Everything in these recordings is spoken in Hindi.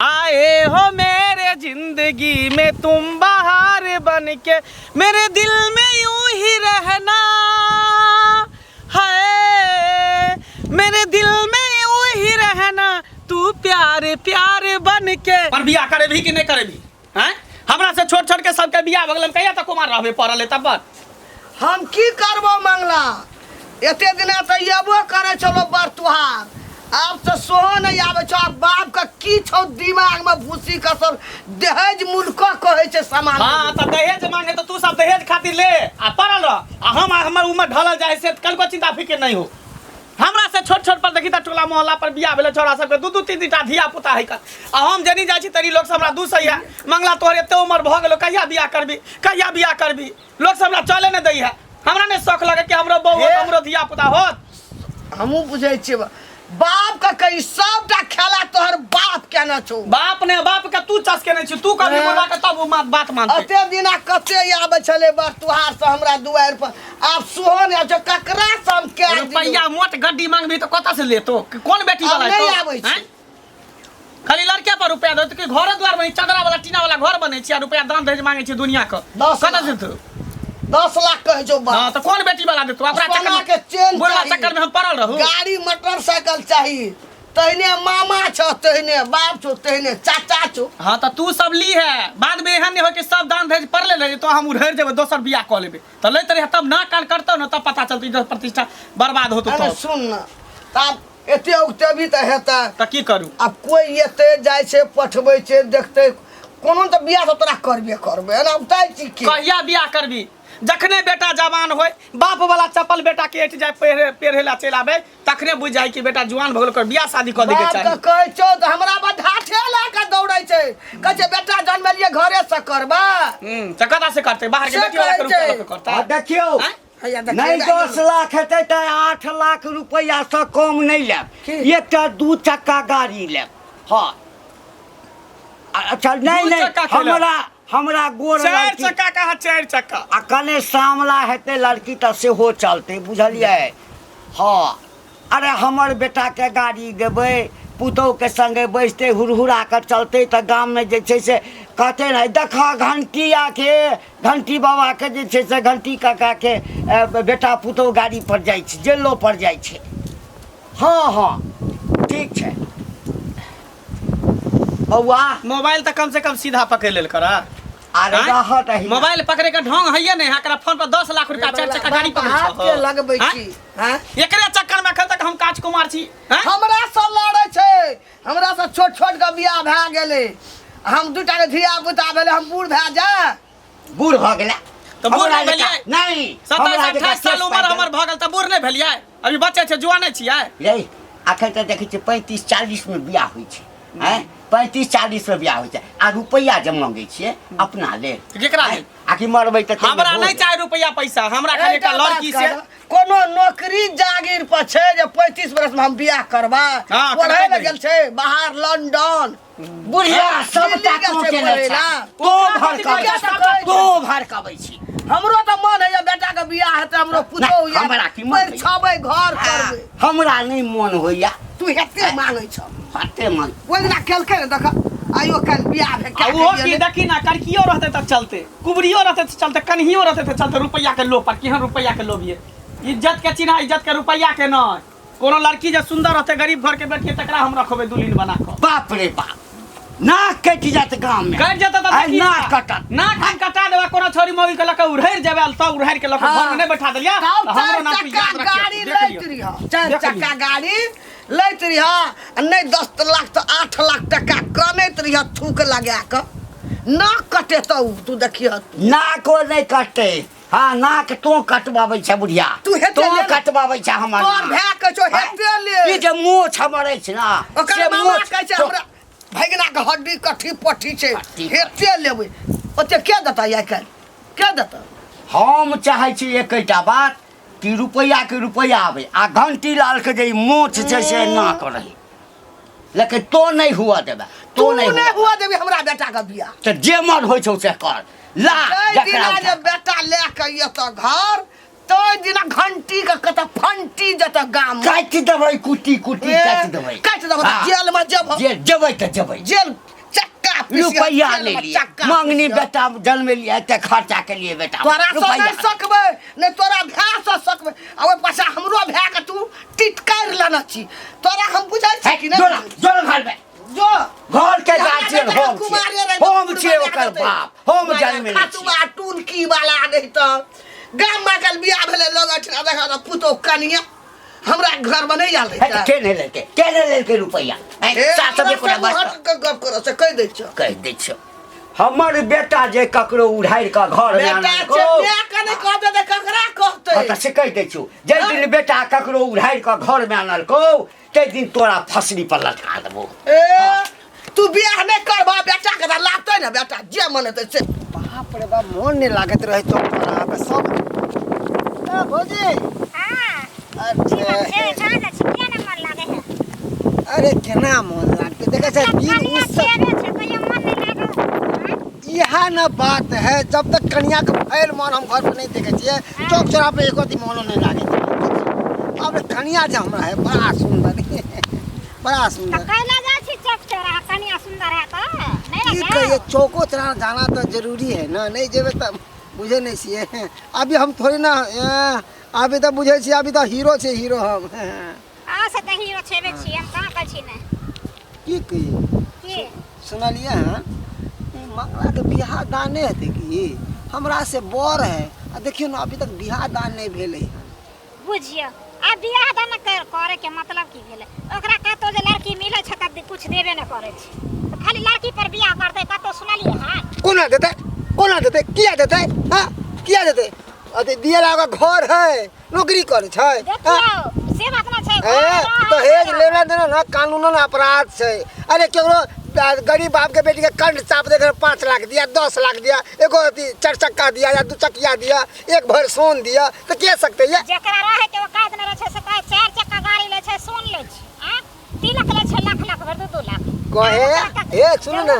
आए हो मेरे जिंदगी में तुम बाहर बन के, मेरे दिल में यूं ही रहना है, मेरे दिल में यूं ही रहना, तू प्यारे प्यारे बन के। पर बिया करे भी कि नहीं करे भी हैं? हमरा से छोट छोट के सबके बिया भगलम कहिया तक कुमार रहबे पड़ल तब पर हम की करबो मंगला एते दिन त येबो करे चलो बर तुहार अब तो सोहो नहीं आवे छ। बाप का की छौ दिमाग में भूसी कसर दहेज मुल्क कहे छे समाज। हां त दहेज मांगे तो तू सब दहेज खातिर ले आ पड़ल रह आ हम हमर उम्र ढलल जाय से कल को चिंता फिक्र नहीं हो। हमरा से छोट छोट पर देखी त टोला मोहल्ला पर बिया भेले छोरा सब के दू दू तीन तीनटा धिया पुता है का आ हम जनी जाय छी तरी लोग सब हमरा दू सही है मंगला तोहर एते उम्र भ गेलो कहिया बिया करबी लोग सब हमरा चले न दई है। हमरा ने शौक लगे कि हमरो बहू हमरो धिया पुता होत। हमहू बुझै छी बाप का कई सबटा खेला तोहर बाप केना छौ। बाप ने बाप के तू चस के नहीं छी तू कभी बोला के तब बात मानते। अते दिना कते आबे छले बर तुहार से हमरा दुआर पर आप सोहन आ जो ककरा से हम के रुपया मोट गड्डी मांगबी तो कत से ले तो कौन बेटी वाला है नहीं आबै छी खाली लड़के पर रुपया दो कि घर द्वार बने चदरा वाला टीना वाला घर बने छी आ रुपया दान दहेज मांगे छी दुनिया का कत से तू 10 लाख कह जो बाप। हां तो कौन बेटी वाला दे तू अपना चक्कर के चेन बोला चक्कर में हम पड़ल रहू। गाड़ी मोटरसाइकिल चाहिए तहने मामा छ तहने बाप छ तहने चाचा छ। हां तो तू सब ली है बाद में एहन नहीं हो कि सब दान दहेज पड़ ले तो हम उधर जेबे दोसर बियाह क लेबे तो लेत रहे तब ना काल करतो न तब पता चलती इज्जत प्रतिष्ठा बर्बाद होतो। अरे सुन न तब एते उगते भी त हेता त की करू अब कोई एते जाय छे पठबै छे देखते कोनो त बियाह तो तोरा करबे ना उताय छी के कहिया बियाह करबी जखने बेटा जवान होय बाप वाला चप्पल बेटा के एट जाय पेरहेला चल आबे तखने बुझ जाय कि बेटा जवान भगल कर बियाह शादी क दे के चाहिए। बाप कह छौ त हमरा बधाठे ला के दौड़ै छे कह छे बेटा जन्मलिए घरे से करबा त कदा से करते बाहर के बेटी वाला के रुपया करता देखियो नहीं 10 लाख हेतै त 8 लाख रुपया से कम नहीं लेब एकटा 2 चक्का गाड़ी लेब। हां अच्छा नहीं हमरा गोर 4 चक्का का 4 चक्का आ कने सामला हेतै लड़की त सेहो चलते बुझलिए। हां अरे हमर बेटा के गाड़ी देबै पुतौ के संगे बैसते हुरहुरा कर चलते त गांव में जे छै से कहते नहीं देखा घंटिया के घंटी बाबा के जे छै से घंटी काका के बेटा पुतौ गाड़ी पर जाय छै जेलो पर जाय छै। हां ठीक छै बउआ मोबाइल त कम से कम सीधा पकड़ लेल करा। अरे रहत है मोबाइल पकड़े के ढंग है नहीं एकरा फोन पर 10 लाख रुपया 4 चक्का गाड़ी पर हाथ के लगबै छी हैं एकरे चक्कर में अखन तक हम काज कुमार छी हैं हमरा से लड़ै छै हमरा से छोट छोट के बियाह भ गेलै हम दूटा के धिया पुता भेले हम बूढ़ भ जा बूढ़ भ गेला तो बूढ़ नहीं भेलिए नहीं 27-28 साल उम्र हमर भ गेल त बूढ़ नहीं भेलिए अभी बच्चे छै जवान छियै रे अखन त देखै छै 35-40 में बियाह होई छै हैं 35-40 में बियाह होई छै आ रुपया जे मांगे छियै अपना ले केकरा ले आकि मरबै त हमरा नहीं चाहे रुपया पैसा हमरा खाली एक लड़की से कोनो नौकरी जागीर पर छै जे 35 वर्ष में हम बियाह करबा पढ़ै ल गेल छै बाहर लंदन बुढ़िया सबटा के ले तो भड़काबै छी। हमरो त मन है बेटा के बियाह हेतै हमरो पुतो होइया हमरा की मन छबै घर करबै हमरा नहीं मन होइया तू हेते मानै छ हते मन ओइ दिना खेलकै न देख आइयो काल बियाह भे के वो की देखी ना करकियो रहते त चलते कुबरियो रहते त चलते कन्हियो रहते त चलते रुपया के लोभ पर केहन रुपया के लोभ ये इज्जत के चिन्ह इज्जत के रुपया के न कोनो लड़की जे सुंदर रहते गरीब घर के बेटी तकरा हम रखबे दुल्हन बना के बाप रे बाप नाक कट जात गांव में कट जात त नाक कटत नाक हम कटा देबा कोनो छोरी मोगी के लके उड़ैर जेबे त उड़ैर के लके घर में नहीं बैठा देलिया हमरो नाम पे याद गाड़ी लैत रहिया 4 चक्का गाड़ी लैत रहिया नहीं 10 लाख तो 8 लाख टका कनैत रहिया थूक लगा के नाक कटे तो तू देखियो नाक नहीं कटे। हाँ नाक तो कटवाबै छै बुढ़िया तू हेते तो कटवाबै छै हमर तोर भै के छो हेते ले ई जे मोछ हमर छै ना ओकर मामा कहै छै हमरा भगना के हड्डी कठी पट्टी छै हेते लेबै ओते के देता या काल के देता। हम चाहै छी एकटा बात कि रुपया के रुपया आवे आ घंटी लाल के जे मोछ छै से ना करे लेकिन तो नहीं हुआ देबे तू नहीं हुआ देबे हमरा बेटा के बियाह त जे मन होय छौ से कर ला जकरा जे बेटा ले के एत घर तो दिना घंटी के कत फंटी जत गाम काट देबै कुटी काट देबै जेल में जेबै जेबै त जेबै जेल रुपया ले लिए मंगनी बेटा जन्म लिए ते खर्चा के लिए बेटा तोरा से नहीं सकबे ने तोरा भै से सकबे अब पाछा हमरो भै के तू टिटकार लेना छी तोरा हम बुझाई छी कि नहीं जोर घर में जो घर के गार्जियन होम छे ओकर बाप होम जन्म ले खातुआ टून की वाला नहीं तो गाम में कल बियाह भेले लोग अठना देखा तो पुतो कनिया हमरा घर में नहीं आल रे के लेके रुपया सात बे कोना बस गप करो से कह दै छ हमर बेटा जे ककरो उड़ाइर का घर में आना बेटा मैं कने कह दे ककरा कहते त से कह दै छु जे दिन बेटा ककरो उड़ाइर का घर में आनल को ते दिन तोरा फसरी पर लटका देबो ए तू बियाह नहीं करबा बेटा के लागतै ना बेटा जे मन हेतै से बाप रे बाप मन नहीं लागत रहे तो तोरा पे सब ए भौजी हां अच्छा कहां जा छी केना मन लागे है अरे केना मन लागते देखे छै दिन उस यह ना बात है जब तक कन्या के फैल मन हम घर पे नहीं देखे छिए चौक चौरा पे एको दिन मन नहीं लागे अब कन्या जे हमरा है बड़ा सुंदर बड़ा सुंदर कहला जा छी चौक चौरा कन्या सुंदर है तो नहीं ई लगे ये चौको चौरा जाना तो जरूरी है ना नहीं जेबे त बुझे नहीं छिए अभी हम थोड़ी ना अभी तो बुझे छी अभी तो हीरो छे हीरो हम आ से त हीरो छेबे छी हम कहां कहै छी ने की सुनलिए हैं मंगला के बियाह दान नहीं हेतै कि हमरा से बड़ है आ देखियो ना अभी तक बियाह दान नहीं भेलै बुझियो आ बियाह दान करे के मतलब की भेलै ओकरा कतो जे लड़की मिलै छ त कुछ देबे न करे छै तो खाली लड़की पर बियाह करतै कतो सुनलिए हां कोना देतै किया देतै हां किया देतै अते दिया लगा घर है नौकरी करे छै देखियो से बात ना छै दहेज लेना देना ना कानूनन अपराध छै अरे केकरो गरीब बाप के बेटी के कंठ चाप देकर 5 लाख दिया 10 लाख दिया एगो 4 चक्का दिया या 2 चक्किया दिया एक भर सोन दिया तो के सकते ये जेकरा रहे के औकात न रहे छै से कहे 4 चक्का गाड़ी ले छै सोन ले छै हां तिलक ले छै लाख भर 2 लाख कहे ए सुन ना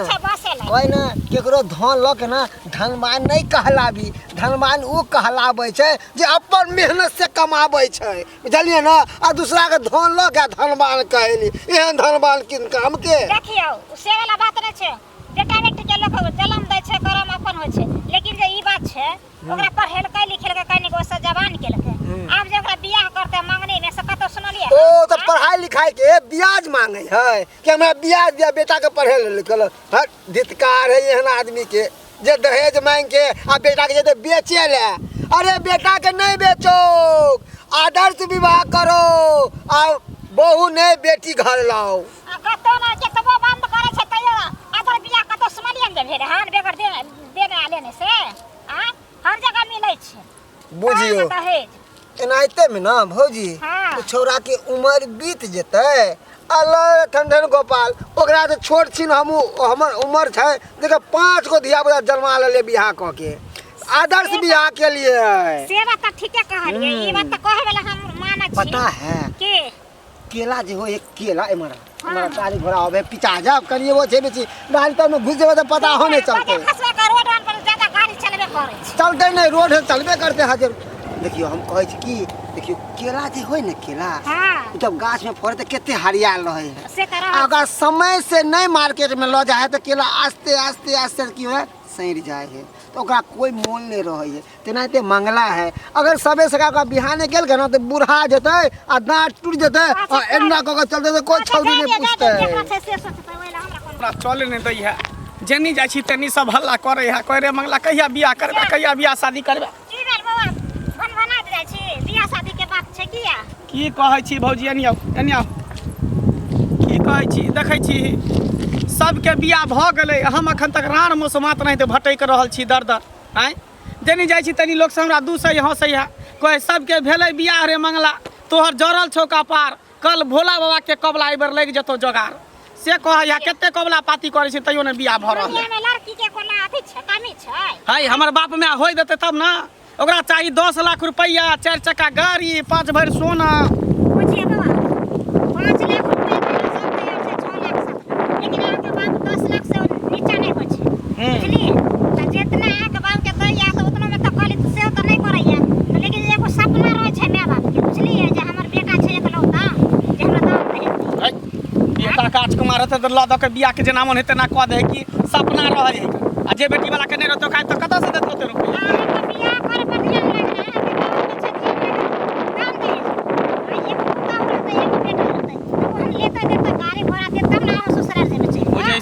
ओइ ना केकरो धन ल के ना धनवान नहीं कहलाबी धनवान उ कहलाबै छै जे अपन मेहनत से कमाबै छै बुझलिए ना आ दूसरा के धन ल के धनवान कहली एहन धनवान किन काम के देखियो से वाला बात नै छै बेटा बेटी के लोग जन्म दै छै करम अपन होय छै लेकिन जे ई बात छै ओकरा पढ़ेलकै लिखेलकै कनी गो से जवान केलकै आब जे ओकरा बियाह करते मंगनी में से कतो सुनलिए ओ तो पढ़ाई लिखाई के ब्याज मांगे है कि हमरा ब्याज दिया बेटा के पढ़े लिखल हट धिक्कार है एहन आदमी के जे दहेज मांग के आ बेटा के जे बेचे ले अरे बेटा के नहीं बेचो आदर्श विवाह करो आ बहू ने बेटी घर लाओ कतो ना के तबो बंद करे छै तयो आदर बियाह कतो सुनलिए जे भेरे हां बेकर देने लेने से हां हर जगह मिलै छै बुझियो दहेज एनाइते में ना भौजी हाँ। तो छौरा के उम्र बीत जेतै अल्लाह ठंडन गोपाल ओकरा से छोट छिन हमर उम्र छै देखे 5 गो धिया पुता जन्मा ले बियाह क के आदर्श बियाह के लिए से बात त ठीके कहलिए ई बात त कहे वाला हम मानै छी पता है के केला जे हो एक केला एमरा हमरा गाड़ी घोड़ा होबे पिचा जा करिए वो छे बेची गाड़ी त में घुस जेबे त पता हो नहीं चलते खसवा का रोड पर ज्यादा गाड़ी चलबे करे छै चलते नहीं रोड चलबे करते हाजिर देखियो हम कहै छी कि देखियो केला जे होय न केला हां जब गाछ में फड़े त केते हरियाल रहे है से तरह अगर समय से नहीं मार्केट में ल जाए तो केला आस्ते आस्ते आस्ते की है सड़ जाए है तो ओकरा कोई मोल नहीं रहे है तेनाते मंगला है अगर सबे सका का बिहाने गेल के ना तो बूढ़ा जते आ दांत टूट जते आ एन्ना क के चलते तो कोई छौरी नहीं पूछते हमरा चले नहीं दै है जेनी जाइ छी तेनी सब हल्ला करे है कह रे मंगला कहिया बियाह करबे कहिया बियाह शादी करबे की भेल बाबा भनभना जाइ छी बियाह शादी के बात छै किया की कहै छी भौजी एनियो की कहै छी देखै छी सबके बियाह भ गेलै हम अखन तक रान मौसमात नहीं तो भटक रहल छी दर आय जेनी जाइ छी तनी लोग से हमरा दूसै हंसै है कहे सबके भेलै बियाह रे मंगला तोहर जरल छौ का पार कल भोला बाबा के कबला एबर लग जतो जोगार से कहै है केते कबला पाती करे छी तइयो ने बियाह भ रहल में लड़की के कोना अथी छै कमी छै है हमर बाप में होय देते तब ना ओकरा चाहिए 10 लाख रुपया 4 चक्का गाड़ी 5 भर सोना बुझिए बाबा 5 लाख रुपया सब तैयार छै 6 लाख सब लेकिन आपके बाप 10 लाख से नीचा नहीं होय छै बुझलिए त जितना आपके बाप के दैया तो उतना में तो कहली से तो नहीं करैया लेकिन एगो सपना रहे छै माय बाप के बुझलिए जे हमर बेटा छै एकलौता जे हमरा दाम दे बेटा काज कुमार रहते तो लऽ दऽ के बियाह के जेना मन हेतै ना कऽ दे कि सपना रहै है आ जे बेटी वाला के नहीं रहतो काहे तो कतऽ से देत ओते रुपया बियाह करे पर ध्यान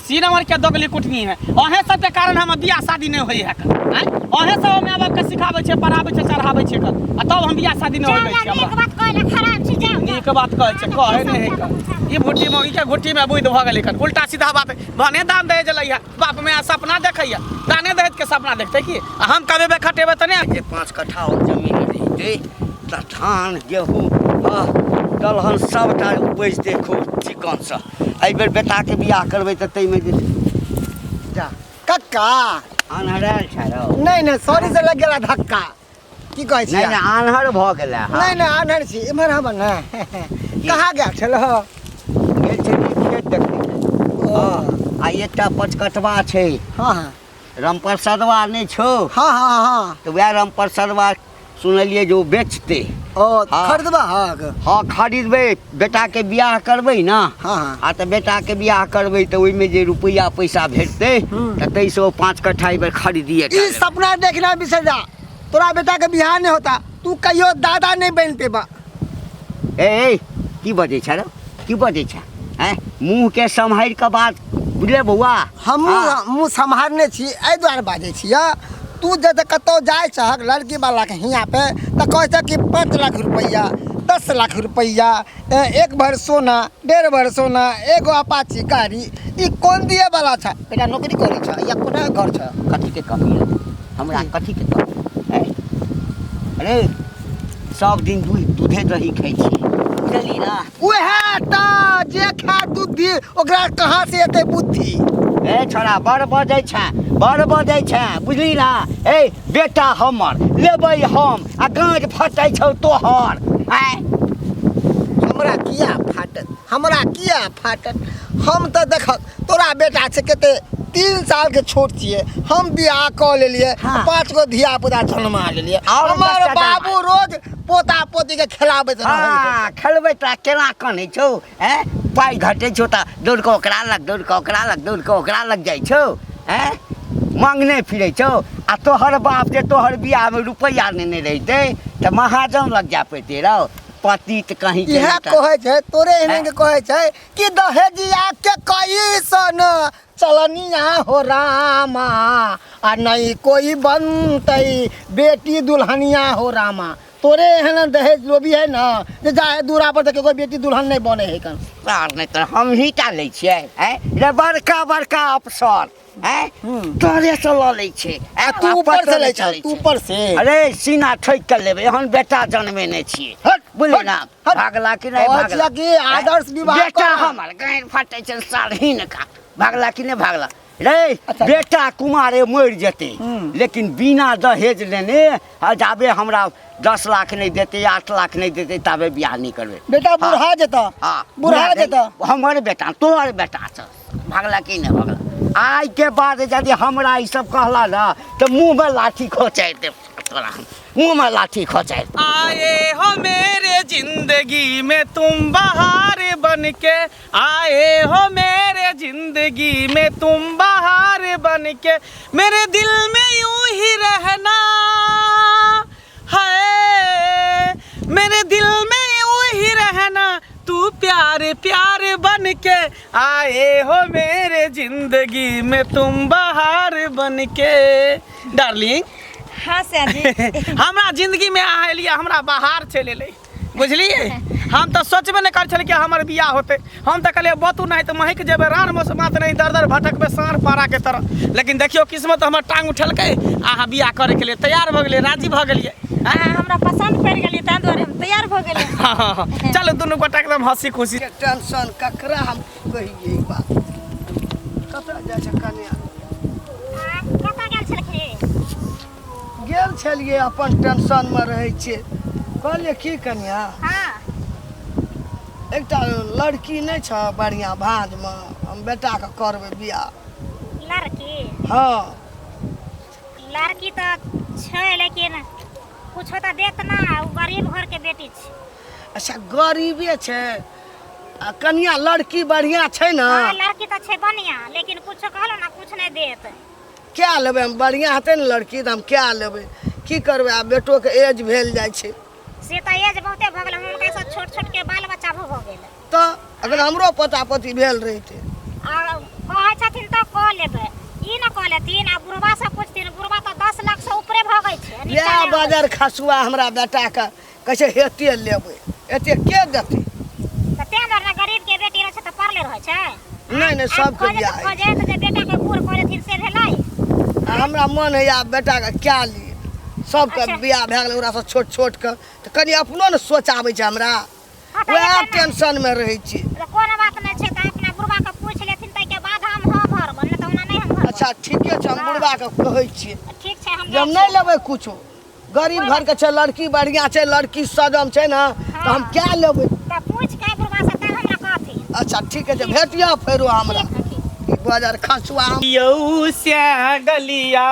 सी नंबर के दोगली कुटनी है अहे सब के कारण हम बियाह शादी नहीं होई है हैं अहे सब माय बाप के सिखाबै छै पढ़ाबै छै चढ़ाबै छै आ तब हम बियाह शादी नहीं होई छै एक बात कहले खराब छी जाओ एक बात कहै छै कहै नहीं है ई भुट्टी में ई के घुट्टी में बुइद भ गेलै कन उल्टा सीधा बात भने दान दे जलै है बाप में सपना देखैया दाने दहेज के सपना देखते की हम कबे खटेबे त नहीं 5 कट्ठा और जमीन रहितै त धान गेहूँ दलहन सबटा उपजतै खूब चिकनसँ एहि बेर बेटाके बियाह करबै तऽ ताहिमे जे जा कक्का आन्हरायल छै रौ नहीं नहीं सॉरी से लग गेला धक्का की कहै छी नहीं नहीं आन्हर भऽ गेलै नहीं नहीं आनर छी इमहर हम ना कहाँ गया छलो गेल छै खेत देखै आ एकटा पचकटवा छै हाँ हाँ रामप्रसादवा नहीं छौ हाँ हाँ हाँ तऽ वएह रामप्रसादवा सुनलिए जो बेचते ओ खरीदबा हक हाँ खरीदबै बेटाके बियाह करबै ना हाँ हाँ आ तऽ बेटाके बियाह करबै तऽ ओहिमे जे रुपैआ पैसा भेटतै तऽ ताहिसँ ओ 5 कट्ठा एहि बेर खरीदिए ई सपना देखना बिसर जा तोरा बेटा के बियाह नहीं होता तू कहियो दादा नहीं बनते बा ए की बजै छै रे की बजै छै हैं मुँह के सम्हारि कऽ बात बुझले बौआ हम मुँह सम्हारने छी एहि दुआरे बाजै छियै तू जब कतौ जाए छहक लड़की वाला के हियाँ पे तो कहै छै कि 5 लाख रुपया 10 लाख रुपया 1 भर सोना 1.5 भर सोना एगो अपाची गाड़ी ई कौन दिए वाला छै बेटा नौकरी करै छ या कोना घर छ कथीके कमी है हमरा कथीके कमी है अरे सब दिन दूधे दही खाइ छी बुझली ना उहे त जे खा दूध दी ओकरा कहाँ से एतै बुद्धि ए छोरा बड़ बजै छै बुझली ना ए बेटा हमर लेबै हम आ गाँठ फटै छौ तोहर आय हमरा किया फाटत हम तो देख तोरा बेटा से कते 3 साल के छोट छिए हम बियाह कऽ लेलिए 5 गो धिया पुता जन्मा लेलिए हमर बाबू रोज पोता पोती के खिलाबैत हाँ खेलबै तऽ केना कनै छौ हैं पाइ घटै छौ तऽ दौड़ कऽ ओकरा लग दौड़ कऽ ओकरा लग जाइ छौ हैं मांगने फिरै छौ आ तोहर बाप जे तोहर बियाहमे रुपैआ नहि रहितै तऽ महाजन लग जा पैते रौ पति तऽ कहीं इहे कहै छै तोरे एहने के कहै छै कि दहेजिया के कैसन चलनिया हो रामा आ नहीं कोई बनतै बेटी दुल्हनिया हो रामा तोरे एहन दहेज लोभी है ना जे जाए दूरा पर कोई बेटी दुल्हन नहीं बने है कन नहीं तऽ हम ही टा लै छियै हैं रे बड़का अफसर हैं तोरे से लऽ लै छै तू ऊपर से ले चल तू ऊपर से अरे सीना ठोक के लेबै हम बेटा जन्मेने छियै बुझली ना भागला कि नहीं भागला कि आदर्श विवाह बेटा हमर गाँठ फटै छै साढ़ीन का भागला कि नहीं भागला रे बेटा कुमारे मरि जेतै लेकिन बिना दहेज लेने जाबे हमरा 10 लाख नहीं देते 8 लाख नहीं देते ताबे बियाह नहीं करबे बेटा बुढ़ा जेता बुढ़ा जेता हमर बेटा तोहर बेटा छ भागला कि नहीं भागला आज के बाद यदि हमरा ई सब कहला ना तो मुंह में लाठी खोचाइ दे तोरा मुंह में लाठी खोचाइ आए हो मेरे जिंदगी में तुम बहार बनके आए हो मेरे जिंदगी में तुम बहार बनके मेरे दिल में यूं ही रहना है मेरे दिल में यूं ही रहना तू प्यारे प्यारे बन के आए हो मेरे जिंदगी में तुम बहार बन के डार्लिंग हाँ जी हमरा जिंदगी में आलिए हमरा बाहर चले ले बुझलिए हम तो सोचबे नहीं कर कि हमारे बियाह होते हम तो कहलिए बतू नहीं तो महक जेबे रान मौसमात नहीं दर दर भटकबे साँढ़ पारा के तरह लेकिन देखियो किस्मत हमर टांग उठलकै अहाँ बियाह करे के लिए तैयार भ गेलिए राजी भ गेलिए हमरा पसंद पड़ गेलिए ताहि दुआरे हम तैयार भ गेलिए चलो दुनू गोटा एकदम हंसी खुशी टेंशन ककरा हम कहिए ई बात कतऽ जाइ छै कन्या कतऽ गेल छलखिन गेल छलिए अपन टेंशन में रहै छिए कहलिए की कन्या हाँ एकटा लड़की नहीं छ बढ़िया भांज में हम बेटा के करबे बियाह लड़की हाँ लड़की तो छै लेकिन कुछ तो देत ना उ गरीब घर के बेटी छै अच्छा गरीबे छै आ कनिया लड़की बढ़िया छै ना? हाँ, लड़की तो छे बढ़िया, लेकिन कुछ कहलो ना कुछ नहीं देत। क्या लेबै? हम बढ़िया हेतै ने लड़की तऽ हम क्या लेबै? की करबै? आब बेटो के एज भेल जाइ छै से तो एज बहुते भ गेल, हुनका से छोट छोट के बाल बच्चा भ गेल। तऽ अगर हमरो पोता पोती भेल रहितै आ कहै छथिन तो कह लेबै, ई न कह लेथिन। आ बुढ़वा से पूछथिन, बुढ़वा तो 10 लाख से ऊपरे भ गई छै। नीचा इएह नहीं होय। बाजार खसुआ हमरा बेटा के कहै छै हेते लेबै, एते के देतै? तो तें दुआरे गरीब के बेटी रहे छै तो पढ़ले रहे छै। नहीं नहीं सबके बियाह होइ छै। खोजे तो जे बेटा के बूढ़ करे थिन से भेलै। आ हमरा मन है आब बेटा के क्या ली, सबके अच्छा। बियाह भए गेलै ओकरा सब छोट छोट के, तऽ कनि अपनो ने सोच आबै छै हमरा। हाँ, तो वएह ये कहना- टेंशन में रहै छी। तो कोनो बात नहीं छै, तो अपना बुढ़वा के पूछ लेथिन, तै के बाद हम हां भर बोलले तो ओना नहीं हम भर। अच्छा ठीके छै, हम बुढ़वा के कहै छियै ठीक छै, हम जे हम नहीं लेबै कुछो। गरीब घर के छै, लड़की बढ़िया छै, लड़की सजम छै ना, तऽ हम क्या लेबै? तो पूछ के बुढ़वा से तब हमरा कहथिन। अच्छा ठीक है, भेटिया फेरो हमरा ठीक है, ठीक। ई बाजार खसुआ हम यौ से गलिया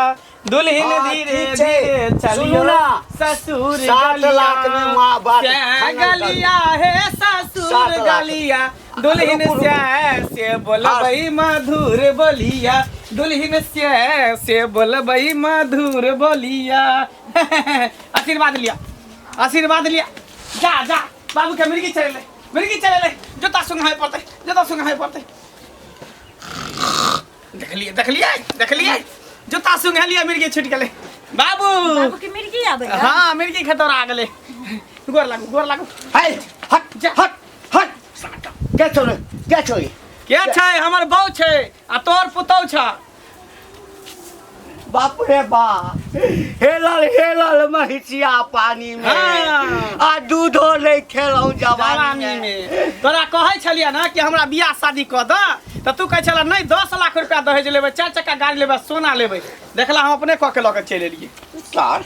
दुल्हन हाँ, धीरे ठीक छै। धीरे सुनू चलियो ना, ससुर 7 लाख में माँ बाप से फाइनल कर गलिया है ससुर 7 लाख। गलिया दुल्हन से बोलबई मधुर बोलिया दुल्हन से बोलबई मधुर बोलिया आशीर्वाद लिया आशीर्वाद लिया। जा जा बाबू के मिर्गी चले ले जोता सुंघाए पड़ते देख लिए जूता सुंघा लिया मिर्गी छूट गेले बाबू बाबू की मिर्गी आबै है। हाँ मिर्गी खतरा आ गेले गोर लागू हट हट हट हट क्या छोड़ी के छै हमर बहू छै आ तोर पुतौ छ। बाप रे बाप, हेलल महिषिया पानी में हाँ। आ दूधो नहीं खेलौ जवानी जवानी में। में तोरा कहै छलिया ना कि हमरा बियाह शादी क द त तू कहै छला नहीं 10 लाख रुपया दहेज लेबै 4 चक्का गाड़ी लेबै सोना लेबै देखला हम अपने क के ल के चलि एलियै सर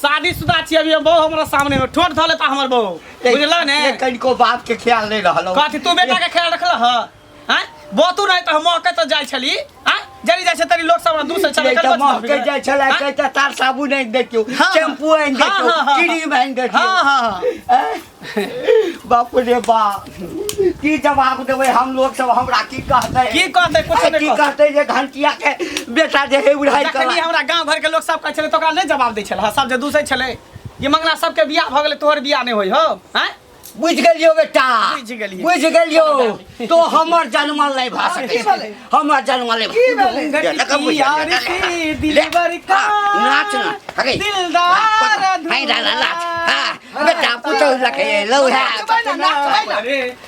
शादीशुदा छियै अभी बहु हमरा सामने में ठोट धले त हमर बहु बुझल ने कनिको बाप के ख्याल नहीं रहलो। कथी तू बेटा के ख्याल रखल ह हैं बोतू नहीं त हम मौके त जाय छली हैं जरी जाय छै तरी लोग सब दूसरे चले नहीं तो महके जाय छला कहता तार साबुन नहीं देखियो, हाँ। शैम्पू नहीं देखियो, हाँ। क्रीम नहीं देखियो। हाँ बाप रे बाप, की जवाब देबै हम लोग सब? हमरा की कहते की कहते कुछ की नहीं कहते जे घंटिया के बेटा जे है उड़ाई जखनी कर हमरा गांव घर के लोग सब कहै छले त ओकरा नहीं जवाब दै छले सब जे दूसरे छले ये मंगला सबके बियाह भ गेले तोहर बियाह नहीं होई हो हैं बुझ गेलियो बेटा, बुझ गेलियै। बुझ गेलियो तो हमर जन्मल नहीं भा सकै छै, हमर जन्मल की भेलै? नहीं यार से दिलबर का नाच ना हगे दिलदार हाय ला ला ला हां बेटा पुतो लखे लो है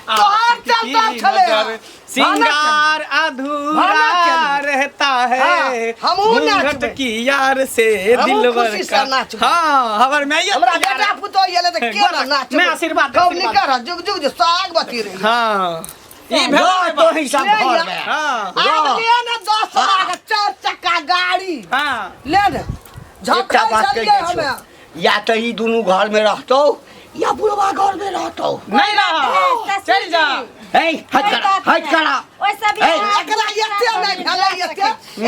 तोहार चलता छले। सिंगार अधूरा रहता है हमहू नाचबै। घूंघट की यार से हमहू दिलबर खुशी से का नाचबै। हाँ हमर मैं ये हमरा बेटा पुतो येले त के गोर नाच मैं आशीर्वाद कब निकर जुग जुग साग बती रही। हाँ ई लो भेल तो ही सब ले घर या। में हाँ आब ले न 10 लाख 4 चक्का गाड़ी हाँ ले न एकटा झपका बात चल कहि हमें। दै या तो ई दुनू घर में रहतो या बुढ़वा घर में रहतो। नहीं रहा चल जा ए हट करा ओइ सब ए, एकरा एते नहीं भेलै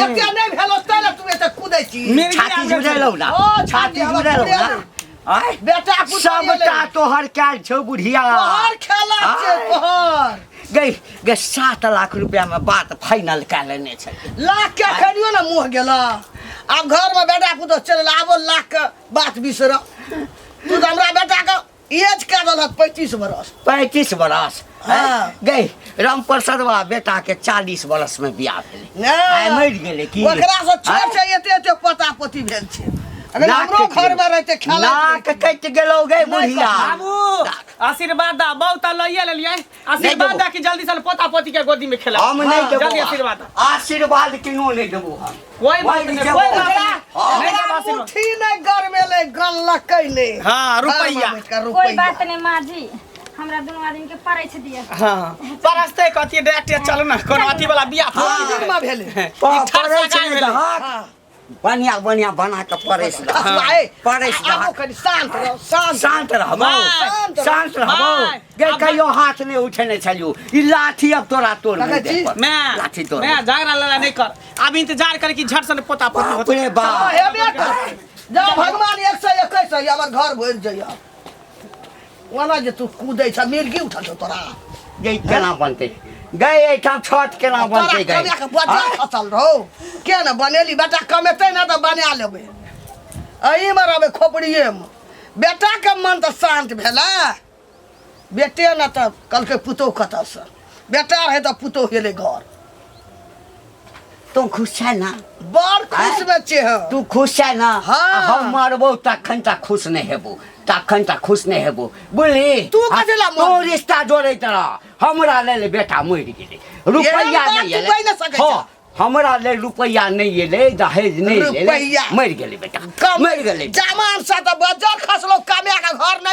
एते नहीं भेलो तले तू एते कूदै छी। मिर्गी छाती आ गेल जुड़ेलौ ना, ओ, छाती छाती जुड़ेलौ ना। हमर आय बेटा पुतो सबटा तोहर कैल छौ बुढ़िया। तोहर खेला छै तोहर। गई 7 लाख रुपया में बात फाइनल कर लेने छै। लाख के खनियो ना मुँह गेला। अब घर में बेटा पुतो चल आबो लाख के बात बिसर। तू तो हमरा बेटा के एज के दलत 35 बरस। 35 बरस हाँ। गई रामप्रसादवा बेटा के 40 बरस में बियाह भेलै। आइ मरि गेलै की? ओकरा से छोट छै एते एते पोता पोती भेल छै। अगर हमरो घर में रहते खेला नाक कटि गेलौ गई बुढ़िया। बाबू आशीर्वाद दा बहुत लइए लेलिए आशीर्वाद देबो। दा कि जल्दी से पोता पोती के गोदी में खेला हम नहीं देबो जल्दी आशीर्वाद दा। आशीर्वाद किनो नहीं देबो हम। कोई बात नहीं देबो। कोई बात नहीं हाँ। नहीं देबो ओकरा आशीर्वाद। मुट्ठी नहीं घर में ले गन लकै ने। हाँ, रुपैया। घर में बैठ के कोई रुपैया। बात नहीं माँ जी, हमरा दोनों आदमी के परछ दिया। हाँ परस्ते कथी डायरेक्ट चलू ना कोनो अथी वाला बियाह हाँ, दिन में भेलै। बढ़िया बढ़िया बना के परेश आबो कनि शांत रहो शांत रहबो माय, शांत रहबो माय, गे अब- कहियो हाथ नहीं उठेने छलियो ई लाठी अब तोरा तोड़ लगे छी? मैं लाठी तोड़ मैं झगड़ा लड़ा नहीं कर अब इंतजार कर कि झट से पोता पोती बाप होते रे बाप हेबे कर। जब भगवान 121 हमर घर भरि जइया। ओना जे तू कूदै छ मिर्गी उठल छौ तोरा ये केना बनते गए एठाम छठ केना बनते गए कमिया के बजा खसल रहो के न बनेली बेटा कमेतै ना त बना लेबै अही में रहबै खोपड़िए में बेटा के मन त शांत भेला बेटे न त कहलकै पुतोह कतऽ से बेटा रहे त पुतोह गेलै घर तुम खुश छै ना बड़ खुश में छे हम तू खुश छै ना हाँ। हम मरबो तखन तक खुश नहीं हेबो तखन तक खुश नहीं हेबो बुझली तू कथी ला तो मरबी? रिश्ता जोड़ैत रह हमरा ले बेटा मरि गेलै रुपैया बात नहीं तू कहि नहि सकै एलै छह। हाँ, हमरा ले रुपैया नहीं एलै दहेज नहीं एलै रुपैया। मरि गेलै बेटा कम मरि गेलै जमान सा त बजर खसलो कमे के घर नहीं